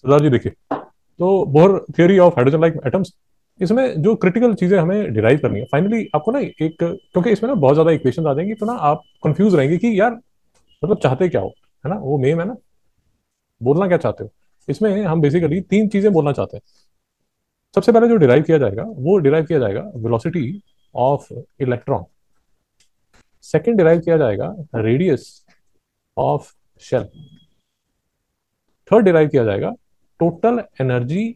सरदार जी देखिए, तो Bohr theory of hydrogen like atoms, इसमें जो क्रिटिकल चीजें हमें डिराइव करनी है फाइनली आपको ना एक, क्योंकि इसमें ना बहुत ज्यादा इक्वेशन आ जाएंगी तो ना आप कंफ्यूज रहेंगे कि यार मतलब चाहते क्या हो, है ना, वो मेम है ना, बोलना क्या चाहते हो। इसमें हम बेसिकली तीन चीजें बोलना चाहते हैं। सबसे पहले जो डिराइव किया जाएगा वो डिराइव किया जाएगा velocity of electron. Second derive किया जाएगा radius of shell. Third derive किया जाएगा टोटल एनर्जी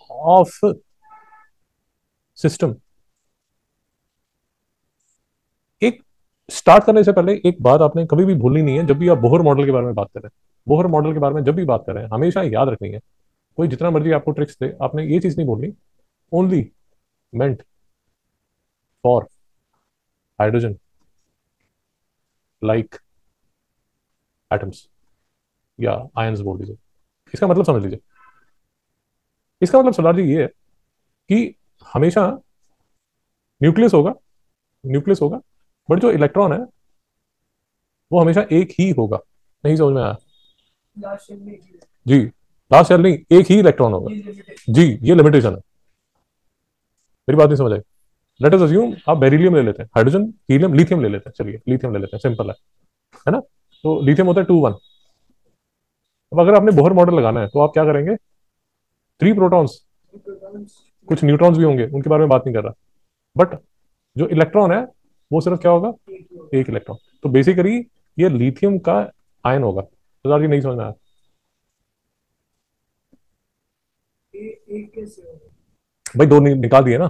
ऑफ सिस्टम। एक स्टार्ट करने से पहले एक बात आपने कभी भी भूलनी नहीं है, जब भी आप बोहर मॉडल के बारे में बात करें, बोहर मॉडल के बारे में जब भी बात करें हमेशा याद रखनी है, कोई जितना मर्जी आपको ट्रिक्स दे आपने ये चीज नहीं बोलनी, only meant for hydrogen like atoms या आयंस बोल लीजिए। इसका मतलब समझ लीजिए, इसका मतलब सरदार जी ये है कि हमेशा न्यूक्लियस होगा, न्यूक्लियस होगा, बट जो इलेक्ट्रॉन है वो हमेशा एक ही होगा। नहीं समझ में आया? जी, लास्ट शेल नहीं, एक ही इलेक्ट्रॉन होगा। जी, ये लिमिटेशन है। मेरी बात नहीं समझ आई? लेट अस अज्यूम आप बेरिलियम ले लेते हैं, हाइड्रोजन, हीलियम, लिथियम ले लेते हैं, चलिए लिथियम ले लेते हैं, सिंपल है ना। तो लिथियम होता है 2 1। अब अगर आपने बोहर मॉडल लगाना है तो आप क्या करेंगे, 3 प्रोटॉन्स, कुछ न्यूट्रॉन्स भी होंगे, उनके बारे में बात नहीं कर रहा, बट जो इलेक्ट्रॉन है वो सिर्फ क्या होगा, एक इलेक्ट्रॉन। तो बेसिकली ये लिथियम का आयन होगा। तो नहीं समझ में आया? भाई दो निकाल दिए ना,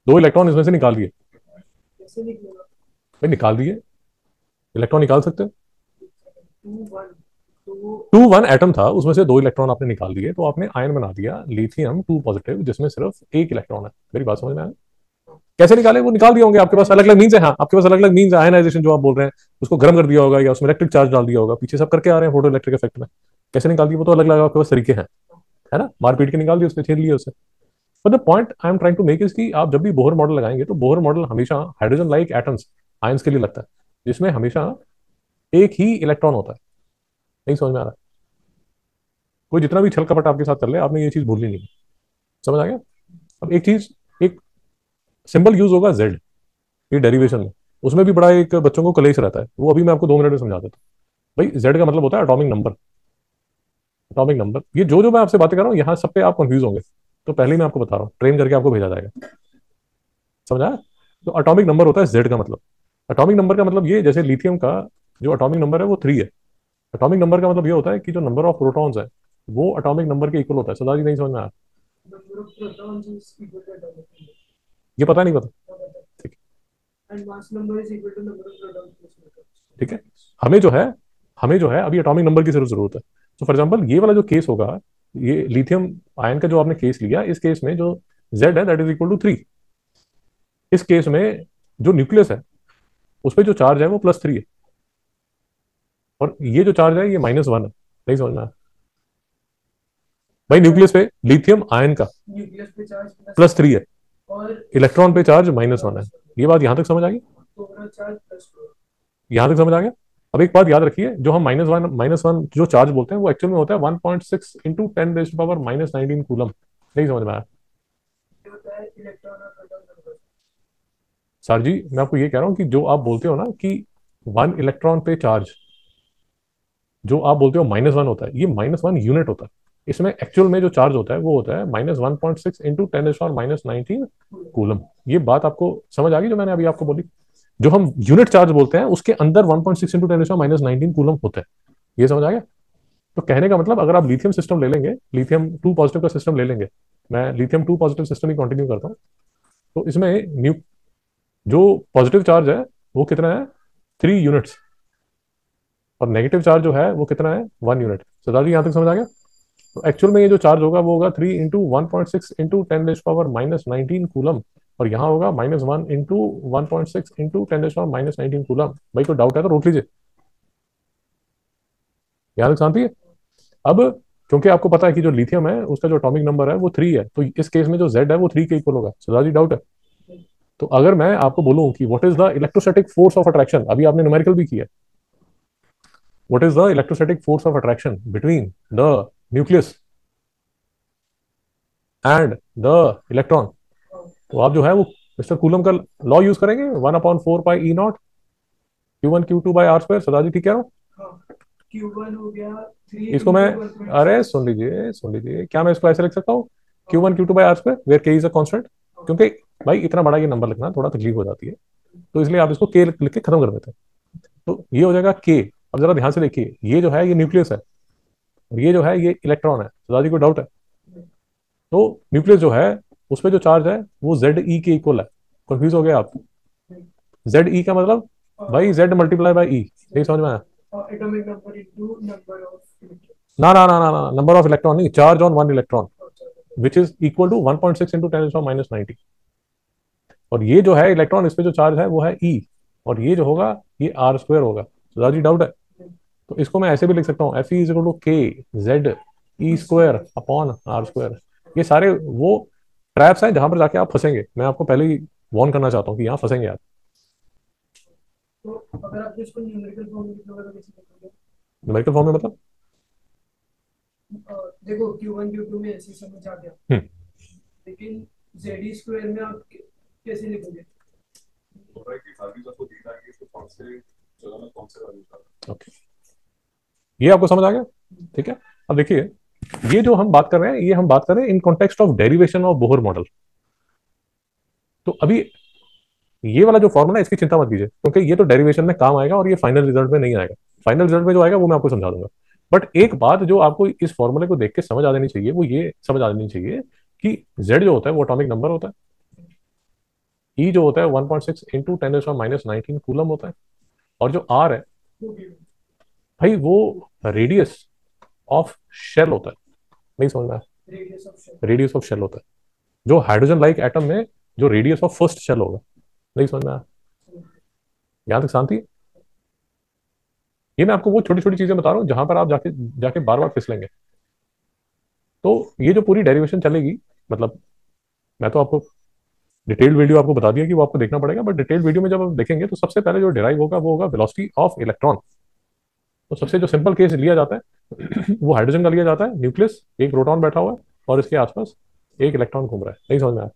दो इलेक्ट्रॉन इसमें से निकाल दिए। भाई निकाल दिए, इलेक्ट्रॉन निकाल सकते हैं। 2 1 एटम था, उसमें से दो इलेक्ट्रॉन आपने निकाल दिए तो आपने आयन बना दिया लिथियम 2 पॉजिटिव, जिसमें सिर्फ एक इलेक्ट्रॉन है। मेरी बात समझ में आया? कैसे निकाले, वो निकाल दिए होंगे, आपके पास अलग अलग मीन्स है। हाँ, आपके पास अलग अलग मीन्स, आयनाइजेशन जो आप बोल रहे हैं, उसको गर्म कर दिया होगा या उसमें इलेक्ट्रिक चार्ज डाल दिया होगा, पीछे सब करके आ रहे हैं फोटो इलेक्ट्रिक इफेक्ट में। कैसे निकाल दिए वो तो अलग अलग आपके पास तरीके हैं, है ना, मार पीट के निकाल दिए, उसने छेद लिया उसे। But the point I am trying to make is कि आप जब भी बोहर मॉडल लगाएंगे तो बोहर मॉडल हमेशा हाइड्रोजन लाइक एटम्स, आयंस के लिए लगता है, जिसमें हमेशा एक ही इलेक्ट्रॉन होता है। नहीं समझ में आ रहा है? कोई जितना भी छल कपट आपके साथ कर ले, आपने ये चीज भूलनी नहीं है। समझ आ गया? अब एक चीज, एक सिंबल यूज होगा जेड, ये डेरिवेशन में, उसमें भी बड़ा एक बच्चों को कलेश रहता है, वो अभी मैं आपको 2 मिनट में समझा देता हूँ। भाई जेड का मतलब होता है एटॉमिक नंबर। एटॉमिक नंबर, ये जो मैं आपसे बातें कर रहा हूँ यहाँ सब पे आप कंफ्यूज होंगे, तो पहले ही मैं आपको बता रहा हूँ, ट्रेन करके आपको भेजा जाएगा। समझा? तो अटोमिक नंबर होता है जेड का मतलब। अटोमिक नंबर का मतलब ये, जैसे लिथियम का जो अटोमिक नंबर है वो 3 है। अटोमिक नंबर का मतलब ये होता है कि जो नंबर ऑफ प्रोटॉन्स है वो अटोमिक नंबर के इक्वल होता है। सदा जी नहीं समझ में आया? ये पता नहीं पता? ठीक ठीक है। हमें जो है, हमें जो है अभी एटॉमिक नंबर की सिर्फ जरूरत है। तो फॉर एग्जांपल ये वाला जो केस होगा, ये लिथियम आयन का जो आपने केस लिया, इस केस में जो जेड है दैट इज इक्वल टू 3। इस केस में जो न्यूक्लियस है उस पर जो चार्ज है वो +3 है, और ये जो चार्ज है ये -1 है। नहीं समझ में आया? भाई न्यूक्लियस पे लिथियम आयन का +3 है, इलेक्ट्रॉन पे चार्ज -1 है। ये बात यहां तक समझ आ गई? यहां तक समझ आ गया? अब एक बात याद रखिए, जो हम -1 जो चार्ज बोलते हैं वो एक्चुअल में होता है 1.6 इंटू 10⁻⁻19 कूलम। नहीं समझ में आया? सर जी मैं आपको ये कह रहा हूँ कि जो आप बोलते हो ना कि 1 इलेक्ट्रॉन पे चार्ज, जो आप बोलते हो -1 होता है, ये -1 यूनिट होता है। इसमें एक्चुअल में जो चार्ज होता है वो होता है -1.6 इंटू 10⁻⁻19 कूलम। ये बात आपको समझ आ गई जो मैंने अभी आपको बोली? जो हम यूनिट चार्ज बोलते हैं उसके अंदर 1.6 इंटू 10⁻19 कूलम होता है। ये समझ आ गया? तो कहने का मतलब, अगर आप लिथियम सिस्टम ले लेंगे, लिथियम 2 पॉजिटिव का सिस्टम ले लेंगे, मैं लिथियम 2 पॉजिटिव सिस्टम ही कंटिन्यू करता हूँ, तो इसमें न्यू जो पॉजिटिव चार्ज है वो कितना है, 3 यूनिट्स, और नेगेटिव चार्ज जो है वो कितना है, 1 यूनिट। सरदार जी यहाँ तक समझ आ गया? तो एक्चुअल में ये जो चार्ज होगा वो होगा 3 इंटू 1.6 इंटू 10⁻⁻19 कूलम, और यहाँ होगा -1 इंटू 1.6 इंटू 10⁻⁻19 कूलम। भाई कोई डाउट है तो रोक लीजिए, यहाँ तक शांति है? अब क्योंकि आपको पता है कि जो लिथियम है उसका जो अटोमिक नंबर है वो 3 है, तो इस केस में जो जेड है वो 3 के इक्वल होगा। सरदार जी डाउट है? तो अगर मैं आपको बोलूं कि what is the electrostatic force of attraction, अभी आपने न्यूमेरिकल भी किया, what is the electrostatic force of attraction between the nucleus and the electron, तो आप जो है वो मिस्टर कूलम का लॉ यूज करेंगे, 1/4 पाई E0 Q1 Q2/r²। सरदार जी ठीक कह रहा हूँ? Q1 हो गया 3 इसको मैं, इंटू अरे 1.6। सुन लीजिए, क्या मैं इसको ऐसे लिख सकता हूँ, Q1 Q2/r², वेयर के इज अ कांस्टेंट, क्योंकि भाई इतना बड़ा ये नंबर लिखना थोड़ा तकलीफ हो जाती है, तो इसलिए आप इसको के लिख के खत्म कर देते हैं। तो ये हो जाएगा के। अब जरा ध्यान से देखिए, ये जो है ये न्यूक्लियस है, और ये जो है ये इलेक्ट्रॉन है। सरदार जी को डाउट है? तो न्यूक्लियस जो है उस पर जो चार्ज है वो ZE के इक्वल है। कंफ्यूज हो गए आप? ZE का मतलब भाई Z×E, नहीं समझ में आया? Atomic number into number of electron. ना, नंबर ऑफ इलेक्ट्रॉन नहीं, charge on one electron, which is equal to 1.6 into 10⁻90। और ये जो है इलेक्ट्रॉन, इस पे जो चार्ज है वो है E, और ये जो होगा ये R² होगा। तो जी डाउट है? तो इसको मैं ऐसे भी लिख सकता हूँ, Fe is equal to K ZE² upon R²। ये सारे वो ट्रैप्स हैं जहां पर जाके आप फंसेंगे, मैं आपको पहले ही वार्न करना चाहता हूँ कि यहाँ फंसेंगे आप। तो अगर आप इसको न्यूमेरिकल फॉर्म में लिखोगे तो कैसे लिखोगे? न्यूमेरिकल फॉर्म में मतलब? देखो Q1 Q2 में ऐसे समझ आ गया, हम्म। लेकिन जेडी स्क्वायर में आप कैसे लिखोगे? ओके, ये आपको समझ आ गया? ठीक है। अब देखिए, ये जो हम बात कर रहे हैं, ये हम बात कर रहे हैं in context of derivation of Bohr model. तो अभी ये वाला जो फॉर्मूला है इसकी चिंता मत कीजिए, क्योंकि ये तो डेरिवेशन में काम आएगा और ये फाइनल रिजल्ट में नहीं आएगा। फाइनल रिजल्ट में जो आएगा वो मैं आपको समझा दूंगा। बट एक बात जो आपको इस फॉर्मूले को देख के समझ आ जानी चाहिए, वो ये समझ आ जानी चाहिए कि जेड जो होता है वो एटॉमिक नंबर होता है, ई जो होता है 1.6 इंटू 10⁻19 कूलम होता है, और जो आर है भाई वो रेडियस ऑफ शेल होता है। नहीं समझ में आया? Radius of shell. Radius of shell होता है, जो हाइड्रोजन लाइक एटम में जो रेडियस ऑफ फर्स्ट शेल होगा। नहीं समझ में आया? यहां तक शांति? ये मैं आपको वो छोटी छोटी चीजें बता रहा हूँ जहां पर आप जाके जाके बार बार फिसलेंगे। तो ये जो पूरी डेरिवेशन चलेगी, मतलब मैं तो आपको डिटेल्ड वीडियो आपको बता दिया कि वो आपको देखना पड़ेगा, बट डिटेल्ड वीडियो में जब आप देखेंगे तो सबसे पहले जो डिराइव होगा वो होगा वेलोसिटी ऑफ इलेक्ट्रॉन। तो सबसे जो सिंपल केस लिया जाता है वो हाइड्रोजन का लिया जाता है, न्यूक्लियस, एक प्रोटॉन बैठा हुआ है और इसके आसपास एक इलेक्ट्रॉन घूम रहा है। नहीं समझ में आया?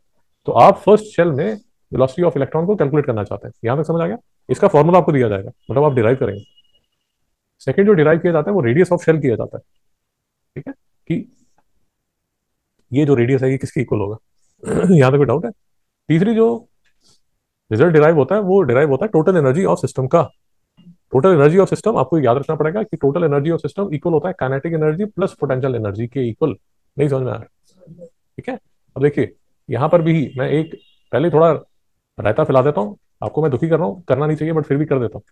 तो आप फर्स्ट शेल में वेलोसिटी ऑफ इलेक्ट्रॉन को कैलकुलेट करना चाहते हैं, यहां तक समझ आ गया? इसका फॉर्मूला आपको दिया जाएगा, मतलब आप डिराइव करेंगे। सेकंड जो डिराइव किया जाता है वो रेडियस ऑफ शेल किया जाता है। ठीक है, कि ये जो रेडियस है ये किसकी इक्वल होगा। यहां तक कोई डाउट है? तीसरी जो रिजल्ट डिराइव होता है वो डिराइव होता है टोटल एनर्जी ऑफ सिस्टम का। टोटल एनर्जी ऑफ सिस्टम आपको याद रखना पड़ेगा कि total energy of system equal होता है kinetic energy plus potential energy के इक्वल। नहीं समझ में आ रहा? ठीक है। अब देखिए, यहां पर भी मैं एक पहले थोड़ा रायता फैला देता हूँ, आपको मैं दुखी कर रहा हूँ, करना नहीं चाहिए बट फिर भी कर देता हूँ।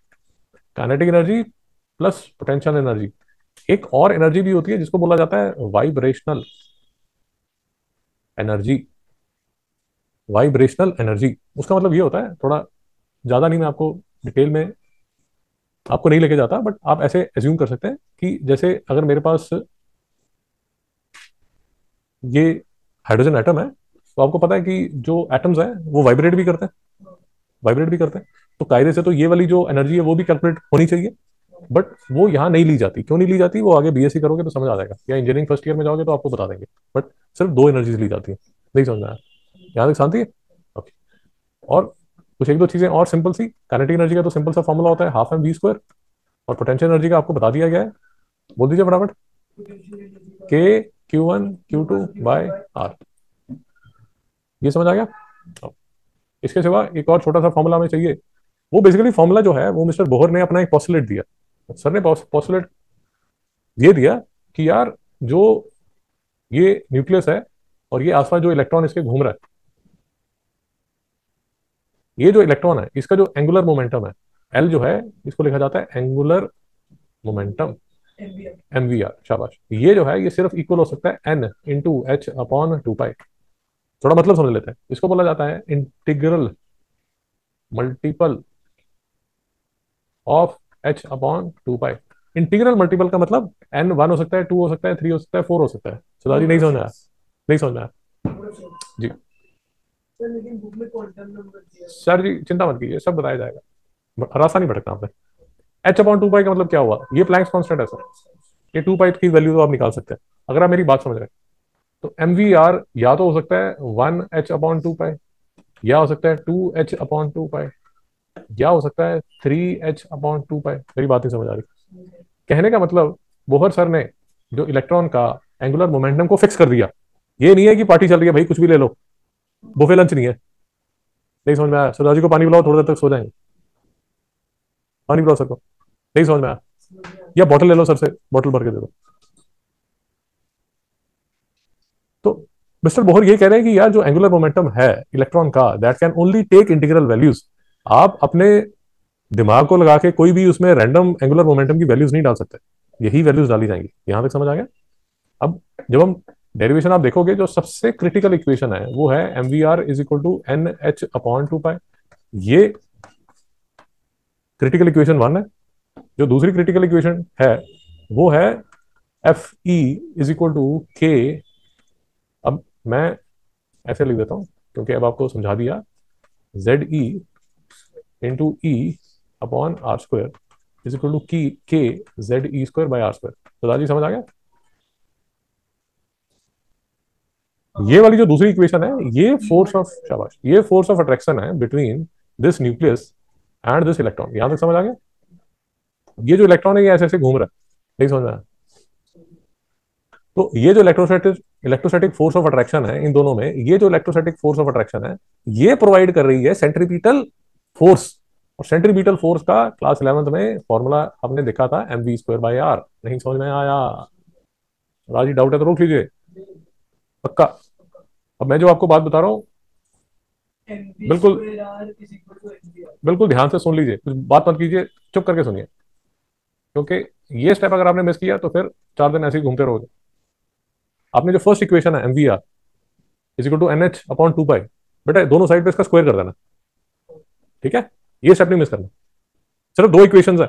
Kinetic energy plus potential energy, एक और एनर्जी भी होती है जिसको बोला जाता है वाइब्रेशनल एनर्जी। वाइब्रेशनल एनर्जी उसका मतलब ये होता है, थोड़ा ज्यादा नहीं, मैं आपको डिटेल में आपको नहीं लेके जाता, बट आप ऐसे एज्यूम कर सकते हैं कि जैसे अगर मेरे पास ये हाइड्रोजन एटम है, तो आपको पता है कि जो एटम्स हैं वो वाइब्रेट भी करते हैं, वाइब्रेट भी करते हैं। तो कायदे से तो ये वाली जो एनर्जी है वो भी कैलकुलेट होनी चाहिए, बट वो यहाँ नहीं ली जाती। क्यों नहीं ली जाती, वो आगे बीएससी करोगे तो समझ आ जाएगा, या इंजीनियरिंग फर्स्ट ईयर में जाओगे तो आपको बता देंगे। बट सिर्फ दो एनर्जीज ली जाती है। नहीं समझ में आया? यहाँ तक शांति है? ओके। और कुछ एक दो चीजें और सिंपल सी, काइनेटिक एनर्जी का तो सिंपल सा फॉर्मूला होता है ½ mv², और पोटेंशियल एनर्जी का आपको बता दिया गया है, बोल दीजिए फटाफट, के Q1 Q2/R। ये समझ आ गया? अब इसके सिवा एक और छोटा सा फॉर्मूला हमें चाहिए। वो बेसिकली फॉर्मूला जो है वो मिस्टर बोहर ने अपना एक पॉस्टुलेट दिया। सर ने पॉस्टुलेट ये दिया कि यार जो ये न्यूक्लियस है और ये आसपास जो इलेक्ट्रॉन इसके घूम रहा है, ये जो इलेक्ट्रॉन है इसका जो एंगुलर मोमेंटम है एल जो है, इसको लिखा जाता है एंगुलर मोमेंटम, MVR। शाबाश। ये जो है ये सिर्फ इक्वल हो सकता है N/H/2π। थोड़ा मतलब समझ लेते हैं, इसको बोला जाता है integral multiple of H/2π। Integral multiple का मतलब N1 हो सकता है, 2 हो सकता है, 3 हो सकता है, 4 हो सकता है। सुधा जी नहीं समझ में आया? नहीं समझ में आया? जी सर लेकिन बुक में क्वांटम नंबर दिया है। सर जी चिंता मत कीजिए, सब बताया जाएगा, रास्ता नहीं भटकना आपने। H/2π का मतलब क्या हुआ, ये प्लैंक्स कांस्टेंट है सर। ये 2 पाई की वैल्यू तो आप निकाल सकते हैं अगर आप मेरी बात समझ रहे हैं। तो एम वी आर या तो हो सकता है 1h/2 पाई, या हो सकता है 2h/2 पाई, या हो सकता है 3h/2 पाई। मेरी बात नहीं समझ आ रही? कहने का मतलब बोहर सर ने जो इलेक्ट्रॉन का एंगुलर मोमेंटम को फिक्स कर दिया। ये नहीं है कि पार्टी चल रही है भाई कुछ भी ले लो, बुफे लंच नहीं है। नहीं समझ में आया? सरदार जी को पानी पिलाओ, थोड़ी देर तक सो जाएंगे। पानी पिलाओ सर को। नहीं समझ में आया? या बॉटल ले लो सर से, बॉटल भर के दे दो। तो मिस्टर बोहर ये कह रहे हैं कि यार जो एंगुलर मोमेंटम है इलेक्ट्रॉन का, that can only take integral values. आप अपने दिमाग को लगा के कोई भी उसमें रैंडम एंगुलर मोमेंटम की वैल्यूज नहीं डाल सकते, यही वैल्यूज डाली जाएंगी। यहां तक समझ आ गया? अब जब हम डेरिवेशन आप देखोगे, जो सबसे क्रिटिकल इक्वेशन है वो है M V R is equal to NH/2 pi. ये क्रिटिकल इक्वेशन 1 है। जो दूसरी क्रिटिकल इक्वेशन है वो है FE is equal to K। अब मैं ऐसे लिख देता हूं क्योंकि अब आपको समझा दिया, ZE/E/R² is equal to K ZE²/R²। तो दादी समझ आ गया? ये वाली जो दूसरी इक्वेशन है, ये फोर्स ऑफ, शाबाश, ये फोर्स ऑफ अट्रैक्शन है between this nucleus and this electron. यहां तक समझ आ गया? ये जो इलेक्ट्रॉन है ये ऐसे ऐसे घूम रहा है। नहीं समझ आया? तो ये जो electrostatic electrostatic force of attraction है इन दोनों में, ये जो इलेक्ट्रोस्टैटिक फोर्स ऑफ अट्रैक्शन है ये प्रोवाइड कर रही है सेंट्रीपिटल फोर्स। और सेंट्रीपिटल फोर्स का क्लास 11th में फॉर्मूला आपने देखा था mv²/r। नहीं समझ में आया? राजी डाउट है तो रोक लीजिए, पक्का। अब मैं जो आपको बात बता रहा हूँ, बिल्कुल बिल्कुल ध्यान से सुन लीजिए, कुछ बात मत कीजिए, चुप करके सुनिए। क्योंकि ये स्टेप अगर आपने मिस किया तो फिर 4 दिन ऐसे ही घूमते रहोगे। आपने जो फर्स्ट इक्वेशन है MVR is equal to NH/2 pi, बेटा दोनों साइड पे इसका स्क्वायर कर देना, ठीक है? ये स्टेप नहीं मिस करना। सिर्फ 2 इक्वेशन है,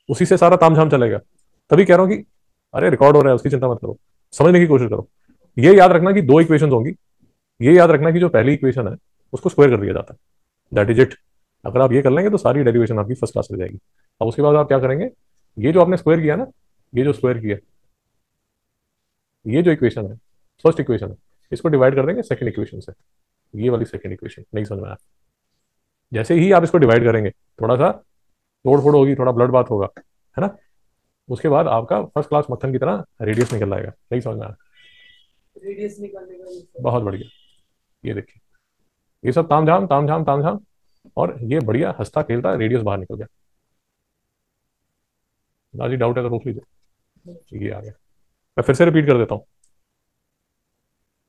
उसी से सारा तामझाम चलेगा। तभी कह रहा हूं कि अरे रिकॉर्ड हो रहा है, उसकी चिंता मत करो, समझने की कोशिश करो। ये याद रखना कि 2 इक्वेशन होंगी। ये याद रखना कि जो पहली इक्वेशन है उसको स्क्वायर कर दिया जाता है, दैट इज इट। अगर आप ये कर लेंगे तो सारी डेरिवेशन आपकी फर्स्ट क्लास हो जाएगी। अब उसके बाद आप क्या करेंगे, ये जो आपने स्क्वायर किया ना, ये जो स्क्वायर किया, ये जो इक्वेशन है, फर्स्ट इक्वेशन है, इसको डिवाइड कर देंगे सेकंड इक्वेशन से। ये वाली सेकंड इक्वेशन नहीं समझ में आया? जैसे ही आप इसको डिवाइड करेंगे, थोड़ा सा तोड़ फोड़ होगी, थोड़ा ब्लड बात होगा, है ना? उसके बाद आपका फर्स्ट क्लास मक्खन की तरह रेडियस निकल आएगा। नहीं समझ में आया? रेडियस निकालने का बहुत बढ़िया। ये देखिए, ये सब तामझाम तामझाम तामझाम, और ये बढ़िया हंसता खेलता रेडियस बाहर निकल गया। ना जी डाउट है तो रोक लीजिए। ये आ गया। मैं फिर से रिपीट कर देता हूँ।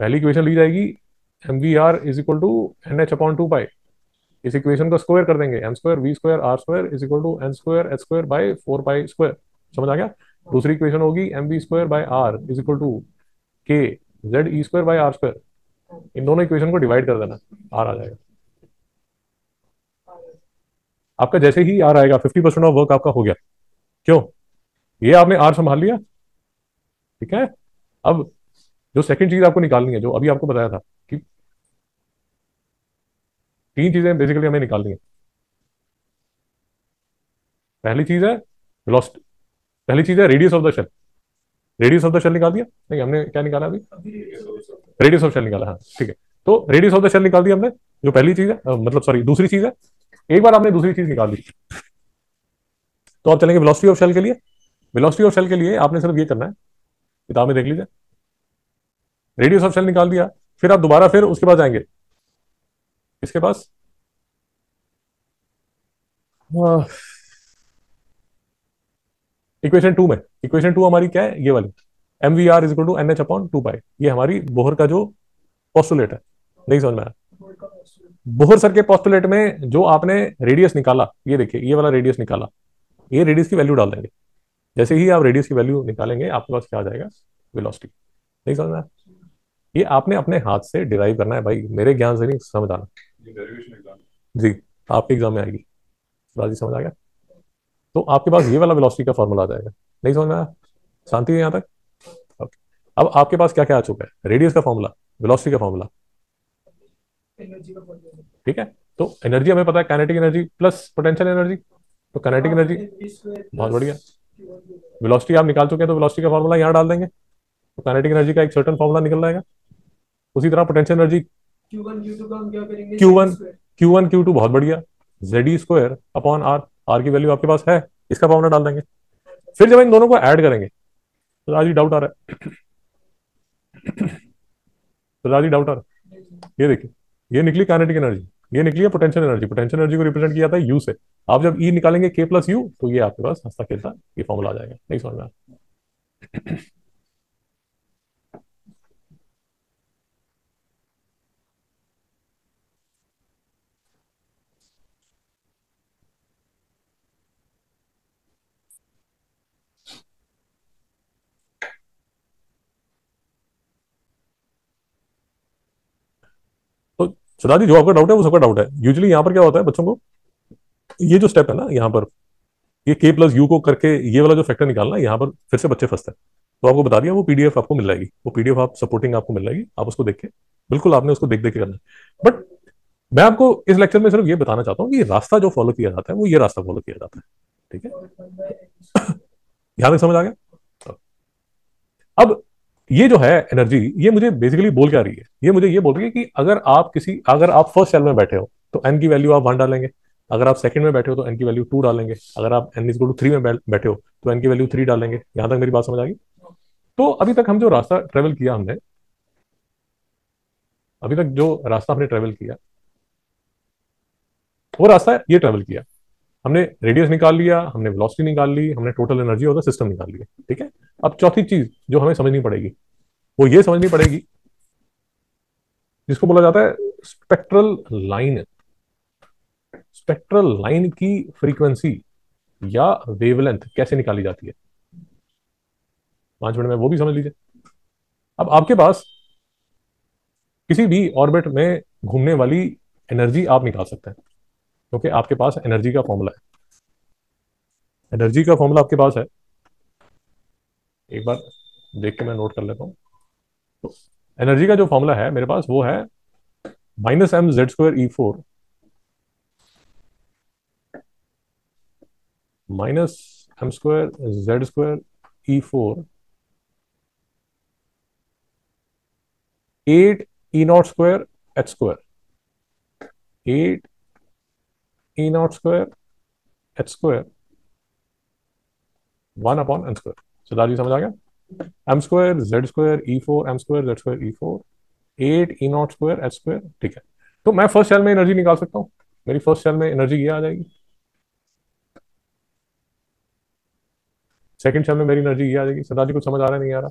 पहली इक्वेशन ली जाएगी MVR = NH/2 पाई। इस इक्वेशन को स्क्वायर कर देंगे, m²v²r² = N²h²/4 पाई²। समझ आ गया? दूसरी इक्वेशन होगी mv²/r = K ZE²/R²। इन दोनों इक्वेशन को डिवाइड कर देना, आर आ जाएगा आपका। जैसे ही आर आएगा 50% ऑफ वर्क आपका हो गया। क्यों? ये आपने आर संभाल लिया, ठीक है? अब जो सेकंड चीज आपको निकालनी है, जो अभी आपको बताया था कि 3 चीजें बेसिकली हमें निकालनी है। पहली चीज है वेलोसिटी, पहली चीज है radius of the shell. Radius of the shell निकाल दिया? नहीं, हमने क्या निकाला अभी? रेडियस ऑफ शेल निकाला, हाँ ठीक है। तो रेडियस ऑफ द शेल निकाल दिया हमने, जो पहली चीज है, मतलब सॉरी दूसरी चीज है। एक बार आपने दूसरी चीज निकाल दी तो आप चलेंगे वेलोसिटी ऑफ शेल के लिए। वेलोसिटी ऑफ शेल के लिए आपने सिर्फ ये करना है, किताब में देख लीजिए, रेडियस ऑफ शेल निकाल दिया, फिर आप दोबारा फिर उसके पास जाएंगे, इसके पास इक्वेशन 2 में। इक्वेशन 2 हमारी क्या है? ये वाली MVR = NH/2 पाई। ये हमारी बोहर का जो पोस्टुलेट है। नहीं समझ में आया? बोहर सर के पोस्टुलेट में जो आपने रेडियस निकाला, ये देखिए ये वाला रेडियस निकाला, ये रेडियस की वैल्यू डाल देंगे। जैसे ही आप रेडियस की वैल्यू निकालेंगे आपके पास क्या आ जाएगा? वेलोसिटी। नहीं समझ में आया? ये आपने अपने हाथ से डिराइव करना है भाई, मेरे ज्ञान से नहीं समझ आना जी, आपके एग्जाम में आएगी। राजी समझ आ गया? तो आपके पास ये वाला वेलोसिटी का फॉर्मूला आ जाएगा। नहीं समझ में आया? शांति है यहाँ तक? ओके। अब आपके पास क्या क्या आ चुका है? रेडियस का फॉर्मूला, वेलोसिटी का फॉर्मूला, एनर्जी का फॉर्मूला ठीक है? तो एनर्जी हमें पता है, kinetic energy plus potential energy. तो काइनेटिक एनर्जी, बहुत बढ़िया, वेलोसिटी आप निकाल चुके हैं तो वेलोसिटी का फॉर्मूला यहाँ डाल देंगे, तो काइनेटिक एनर्जी का एक सर्टेन फॉर्मूला निकल जाएगा। उसी तरह पोटेंशियल एनर्जी Q1 Q2 का हम क्या करेंगे, Q Z one square. Q one Q two बहुत बढ़िया, Z E square upon R, R की वैल्यू आपके पास है, इसका फॉर्मूला डाल देंगे। फिर जब इन दोनों को ऐड करेंगे तो आज ही डाउट आ रहा है, तो आज ही डाउट आ रहा है, ये देखिए, ये निकली काइनेटिक एनर्जी, ये निकली है पोटेंशियल एनर्जी। पोटेंशियल एनर्जी को रिप्रेजेंट किया जाता है यू से। आप जब ई निकालेंगे के प्लस यू, तो ये आपके पास हंसता खेलता ये फॉर्मूला आ जाएगा। नहीं समझ में आया? तो सदा जी, जो आपका डाउट है वो सबका डाउट है। यूजुअली यहाँ पर क्या होता है बच्चों को, ये जो स्टेप है ना यहाँ पर, ये के प्लस यू को करके ये वाला जो फैक्टर निकालना है, यहाँ पर फिर से बच्चे फंसते हैं। तो आपको बता दिया, वो पीडीएफ आपको मिल जाएगी, वो पीडीएफ आप सपोर्टिंग आपको मिल जाएगी, आप उसको देख के, बिल्कुल आपने उसको देख देख के करना है। बट मैं आपको इस लेक्चर में सिर्फ ये बताना चाहता हूँ कि रास्ता जो फॉलो किया जाता है वो ये रास्ता फॉलो किया जाता है। ठीक है, यहाँ तक समझ आ गया? अब ये जो है एनर्जी, ये मुझे बेसिकली बोल क्या रही है, ये मुझे ये बोल रही है कि अगर आप फर्स्ट सेल में बैठे हो तो एन की वैल्यू आप 1 डालेंगे, अगर आप सेकंड में बैठे हो तो एन की वैल्यू 2 डालेंगे, अगर आप एन इज टू 3 में बैठे हो तो एन की वैल्यू 3 डालेंगे। यहां तक मेरी बात समझ आ गई? तो अभी तक हम जो रास्ता ट्रेवल किया हमने, अभी तक जो रास्ता हमने ट्रेवल किया, वो रास्ता ये ट्रेवल किया, हमने रेडियस निकाल लिया, हमने वेलोसिटी निकाल ली, हमने total energy of the system निकाल लिया। ठीक है, अब चौथी चीज जो हमें समझनी पड़ेगी वो ये समझनी पड़ेगी, जिसको बोला जाता है स्पेक्ट्रल लाइन। स्पेक्ट्रल लाइन की फ्रीक्वेंसी या वेवलेंथ कैसे निकाली जाती है, 5 मिनट में वो भी समझ लीजिए। अब आपके पास किसी भी ऑर्बिट में घूमने वाली एनर्जी आप निकाल सकते हैं, क्योंकि आपके पास एनर्जी का फॉर्मूला है। एनर्जी का फॉर्मूला आपके पास है, एक बार देख के मैं नोट कर लेता हूं। तो एनर्जी का जो फॉर्मूला है मेरे पास वो है -mz²e4 -m²z²e4 8 e0 square h², 8 e0 square h², 1/n²। Siddharth जी समझ आ गया? m²z²e4 8 e0 square h²। ठीक है, तो मैं फर्स्ट सेल में एनर्जी निकाल सकता हूँ, मेरी फर्स्ट सेल में एनर्जी ये आ जाएगी, सेकंड सेल में मेरी एनर्जी ये आ जाएगी। सिद्धार्थ जी कुछ समझ आ रहा है, नहीं आ रहा?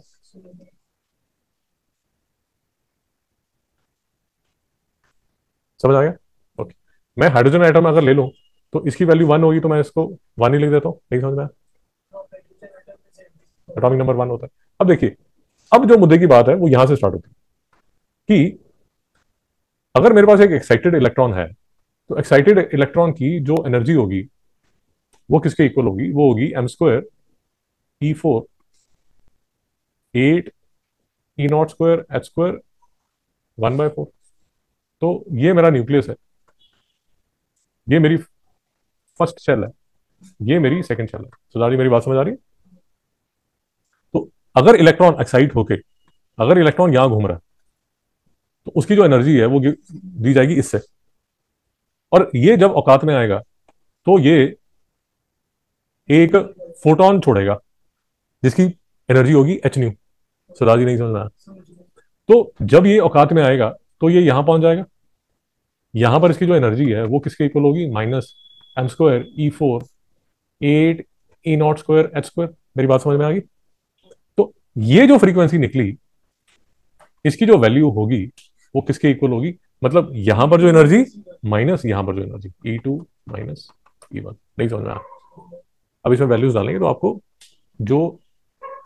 समझ आ गया? ओके। मैं हाइड्रोजन एटम अगर ले लूं तो इसकी वैल्यू 1 होगी, तो मैं इसको 1 ही लिख देता हूँ। नहीं समझ में आया? एटॉमिक नंबर 1 होता है। अब देखिए, अब जो मुद्दे की बात है वो यहां से स्टार्ट होती है कि अगर मेरे पास एक एक्साइटेड इलेक्ट्रॉन है, तो एक्साइटेड इलेक्ट्रॉन की जो एनर्जी होगी वो किसके इक्वल होगी? वो होगी m²e4 8 e0 स्क्वायर h², 1/4। तो ये मेरा न्यूक्लियस है, ये मेरी फर्स्ट सेल है, ये मेरी सेकंड सेल है। सुधार जी मेरी बात समझ आ रही है? तो अगर इलेक्ट्रॉन एक्साइट होके, अगर इलेक्ट्रॉन यहां घूम रहा है, तो उसकी जो एनर्जी है वो दी जाएगी इससे, और ये जब औकात में आएगा तो ये एक फोटोन छोड़ेगा जिसकी एनर्जी होगी एच न्यू। सरदार जी नहीं समझना? तो जब ये औकात में आएगा तो ये यहां पहुंच जाएगा, यहां पर इसकी जो एनर्जी है वो किसके इक्वल होगी? -m²e4 8 e0 square h²। मेरी बात समझ में आ गई? तो ये जो फ्रीक्वेंसी निकली, इसकी जो वैल्यू होगी वो किसके इक्वल होगी? मतलब यहां पर जो एनर्जी माइनस यहां पर जो एनर्जी, E2 माइनस E1। नहीं समझ में आया? अब इसमें वैल्यूज डालेंगे तो आपको जो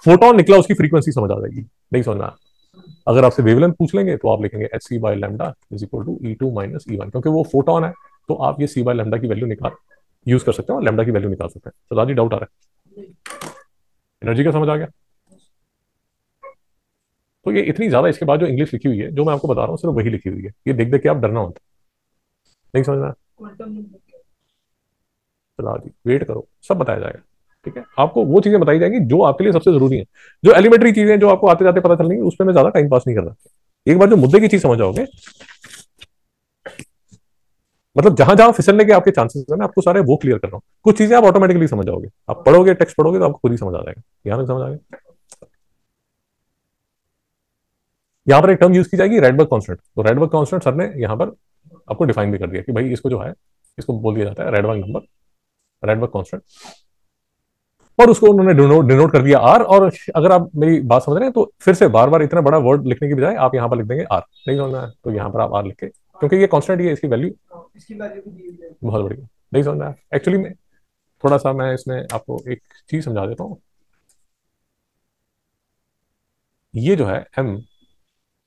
फोटोन निकला उसकी फ्रीक्वेंसी समझ आ जाएगी। नहीं समझ में आया? अगर आपसे वेवलेंथ पूछ लेंगे तो आप लिखेंगे hc/λ is equal to E2 minus E1, क्योंकि वो फोटोन है, तो आप ये c/λ की वैल्यू निकाल यूज कर सकते हो और लैम्डा की वैल्यू निकाल सकते हैं। तो दादी डाउट आ रहा है? एनर्जी का समझ आ गया? तो ये इतनी ज्यादा इसके बाद जो इंग्लिश लिखी हुई है, जो मैं आपको बता रहा हूँ सिर्फ वही लिखी हुई है, ये देख देख के आप डरना मत। नहीं समझ में आया? क्वांटम नंबर क्या है? चलो जी वेट करो, सब बताया जाएगा। ठीक है, आपको वो चीजें बताई जाएंगी जो आपके लिए सबसे जरूरी है। जो एलिमेंट्री चीजें जो आपको आते जाते पता चलेंगी उस पर मैं ज्यादा टाइम पास नहीं कर रहा। एक बार जो मुद्दे की चीज समझ जाओगे, मतलब जहां जहां फिसलने के आपके चांसेस है, मैं आपको सारे वो क्लियर कर रहा हूँ। कुछ चीजें आप ऑटोमेटिकली समझ जाओगे, आप पढ़ोगे, टेक्स्ट पढ़ोगे तो आपको खुद ही समझ आ जाएगा। यहां तक समझ आ गया। यहाँ पर एक टर्म यूज की जाएगी रेडबर्ग कांस्टेंट। तो रेडबर्ग कांस्टेंट सर ने यहाँ पर आपको डिफाइन भी कर दिया कि भाई इसको जो है, इसको बोल दिया जाता है रेडबर्ग नंबर, रेडबर्ग कांस्टेंट। और उसको उन्होंने डिनोट डिनोट कर दिया आर। और अगर आप मेरी बात समझ रहे हैं तो फिर से बार बार इतना बड़ा वर्ड लिखने की बजाय आप यहाँ पर लिख देंगे आर। नहीं समझना है तो यहाँ पर आप आर लिख के, क्योंकि ये कांस्टेंट ही है, इसकी वैल्यू इसकी वैल्यू भी दी हुई है। बहुत बड़ी है। नहीं समझना है एक्चुअली में, थोड़ा सा मैं इसमें आपको एक चीज समझा देता हूँ। ये जो है एम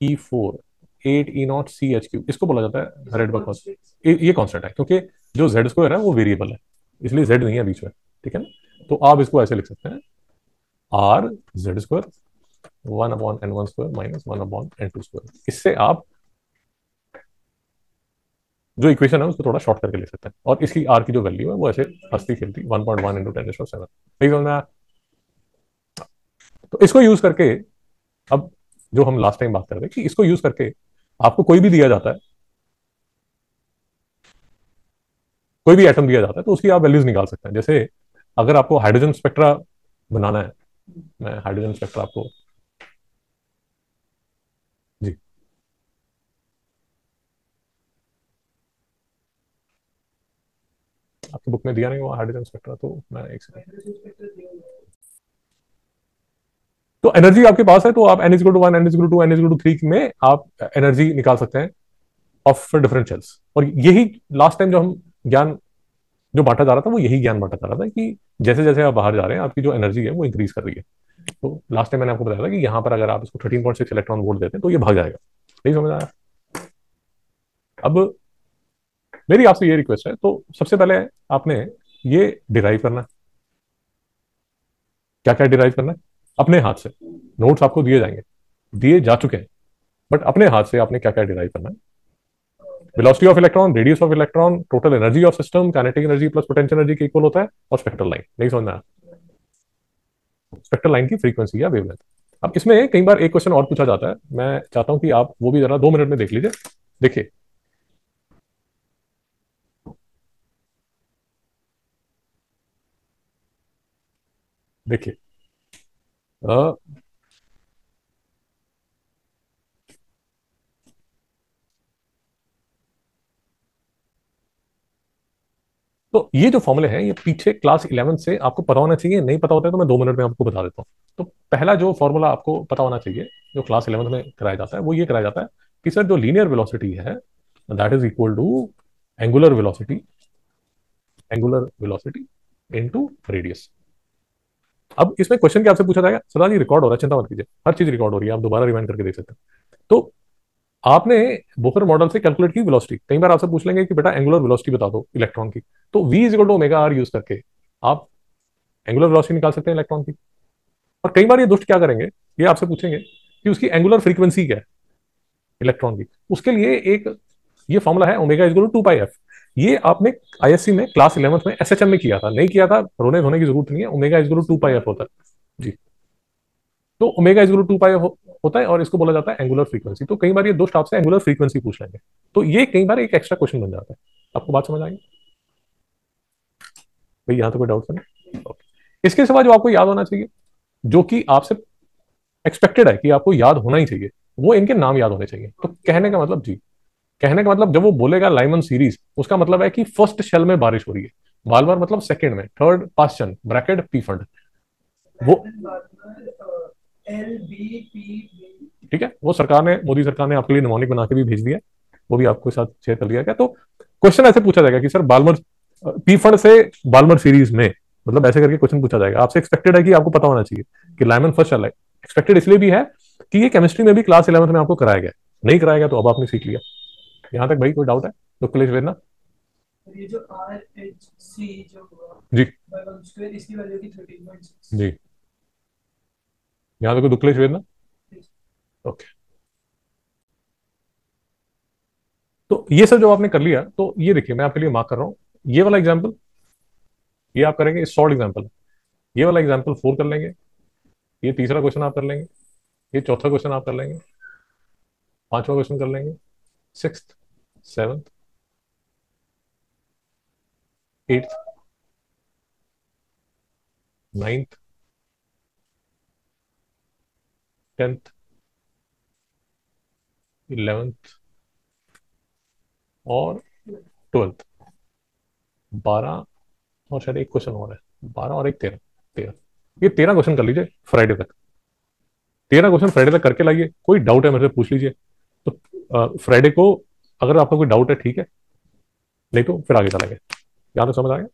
E4 8E0 CH3, इसको बोला जाता है रेडबर्ग कांस्टेंट। ये कांस्टेंट है क्योंकि जो जेड स्क्वायर है वो वेरिएबल है, इसलिए जेड नहीं है बीच में। ठीक है ना, तो आप इसको ऐसे लिख सकते हैं, are Z square 1/n1 square minus 1/n2 square. इससे आप जो इक्वेशन है उसको थोड़ा शॉर्ट करके लिख सकते हैं। और इसकी आर की जो वैल्यू है वो ऐसे हंसती खेलती 1.1 × 10⁻⁷ नहीं समझ में आया? तो इसको यूज करके, अब जो हम लास्ट टाइम बात कर रहे थे कि इसको यूज करके आपको कोई भी दिया जाता है, कोई भी एटम दिया जाता है तो उसकी आप वैल्यूज निकाल सकते हैं। जैसे अगर आपको हाइड्रोजन स्पेक्ट्रा बनाना है, मैं हाइड्रोजन स्पेक्ट्रा आपको, जी आपकी बुक में दिया नहीं हुआ हाइड्रोजन स्पेक्ट्रा, तो मैं एक सेकंड। तो एनर्जी आपके पास है तो आप n=1 n=2 n=3 में आप एनर्जी निकाल सकते हैं ऑफ डिफरेंट शेल्स। और यही लास्ट टाइम जो हम ज्ञान जो बांटा जा रहा था वो यही ज्ञान बांटा जा रहा था कि जैसे जैसे आप बाहर जा रहे हैं आपकी जो एनर्जी है वो इंक्रीज कर रही है। तो लास्ट टाइम मैंने आपको बताया था कि यहाँ पर अगर आप इसको 13.6 इलेक्ट्रॉन वोल्ट देते हैं तो ये भाग जाएगा। नहीं समझ आया? अब मेरी आपसे ये रिक्वेस्ट है, तो सबसे पहले आपने ये डिराइव करना है। क्या क्या डिराइव करना है? अपने हाथ से। नोट्स आपको दिए जाएंगे, दिए जा चुके हैं, बट अपने हाथ से आपने क्या क्या डिराइव करना है? Velocity of electron, radius of electron, total energy of system, kinetic energy plus potential energy के इक्वल होता है, और स्पेक्ट्रल लाइन। नहीं समझ में आया? स्पेक्ट्रल लाइन की फ्रीक्वेंसी या वेवलेंथ। अब इसमें कई बार एक क्वेश्चन और पूछा जाता है, मैं चाहता हूं कि आप वो भी जरा 2 मिनट में देख लीजिए। देखिए, देखिए तो ये जो फॉर्मूले हैं ये पीछे क्लास 11 से आपको पता होना चाहिए। नहीं पता होता है तो मैं 2 मिनट में आपको बता देता हूँ। तो पहला जो फॉर्मूला आपको पता होना चाहिए जो क्लास 11 में कराया जाता है वो ये कराया जाता है कि सर जो लीनियर वेलोसिटी है that is equal to angular velocity, angular velocity into radius. अब इसमें क्वेश्चन क्या आपसे पूछा जाएगा, सदा जी रिकॉर्ड हो रहा है, चिंता मत कीजिए, हर चीज रिकॉर्ड हो रही है, आप दोबारा रिवाइंड करके देख सकते हैं। तो आपने बोफर मॉडल से कैलकुलेट की वेलोसिटी, कई बार आपसे पूछ लेंगे कि बेटा एंगुलर वेलोसिटी बता दो इलेक्ट्रॉन की, तो v is equal to omega R use करके आप एंगुलर वेलोसिटी निकाल सकते हैं इलेक्ट्रॉन की। और कई बार ये दुष्ट क्या करेंगे, ये आपसे पूछेंगे कि उसकी एंगुलर फ्रीक्वेंसी क्या है इलेक्ट्रॉन की। उसके लिए एक ये फॉर्मूला है omega is equal to 2 pi F. ये आपने आईएससी में क्लास 11 में एसएचएम में किया था, नहीं किया था रोने धोने की जरूरत नहीं है। Omega is equal to 2 pi F होता है जी। तो omega is equal to 2 pi होता है और इसको बोला जाता है एंगुलर फ्रीक्वेंसी। तो कई बार ये दोस्त आपसे एंगुलर फ्रीक्वेंसी पूछ लेंगे, तो ये कई बार एक एक्स्ट्रा क्वेश्चन बन जाता है। आपको बात समझ आएगी भाई? यहाँ तो कोई डाउट नहीं। इसके सिवा जो आपको याद होना चाहिए, जो कि आपसे एक्सपेक्टेड है कि आपको याद होना ही चाहिए, वो इनके नाम याद होने चाहिए। तो कहने का मतलब जी, कहने का मतलब जब वो बोलेगा लाइमन सीरीज, उसका मतलब है कि फर्स्ट शेल में बारिश हो रही है। बालवर मतलब सेकंड में, third Paschen bracket P fund, वो ठीक है। वो सरकार ने, मोदी सरकार ने आपके लिए निमोनिक बना के भी भेज दिया, वो भी आपके साथ शेयर कर लिया गया। तो क्वेश्चन ऐसे पूछा जाएगा कि सर बालमर पी फंड से बालमर सीरीज में, मतलब ऐसे करके क्वेश्चन पूछा जाएगा। आपसे एक्सपेक्टेड है कि आपको पता होना चाहिए कि लाइमन फर्स्ट शेल है। एक्सपेक्टेड इसलिए भी है कि ये केमिस्ट्री में भी क्लास 11 में आपको कराया गया, नहीं कराया गया तो अब आपने सीख लिया। यहां तक भाई कोई डाउट है? तो क्लेश वेदना ये जो आर एच सी जो हुआ जी, बाय वन स्क्वायर, इसकी वैल्यू की 13.6। जी यहाँ तक दुक्लेश वेदना। ओके, तो ये सब जो आपने कर लिया, तो ये देखिए मैं आपके लिए मार्क कर रहा हूँ ये वाला एग्जाम्पल, ये आप करेंगे, सॉल्ड एग्जाम्पल। ये वाला एग्जाम्पल 4 कर लेंगे, ये तीसरा क्वेश्चन आप कर लेंगे, ये चौथा क्वेश्चन आप कर लेंगे, पांचवा क्वेश्चन कर लेंगे, sixth, seventh, eighth, ninth, 10th, 11th और 12th। 12 और शायद एक क्वेश्चन और है, 12 और एक 13। 13, ये 13 क्वेश्चन कर लीजिए फ्राइडे तक। 13 क्वेश्चन फ्राइडे तक करके लाइए, कोई डाउट है मेरे से पूछ लीजिए। तो फ्राइडे को अगर आपका कोई डाउट है ठीक है, नहीं तो फिर आगे चलेंगे। यहाँ तो समझ आएगा।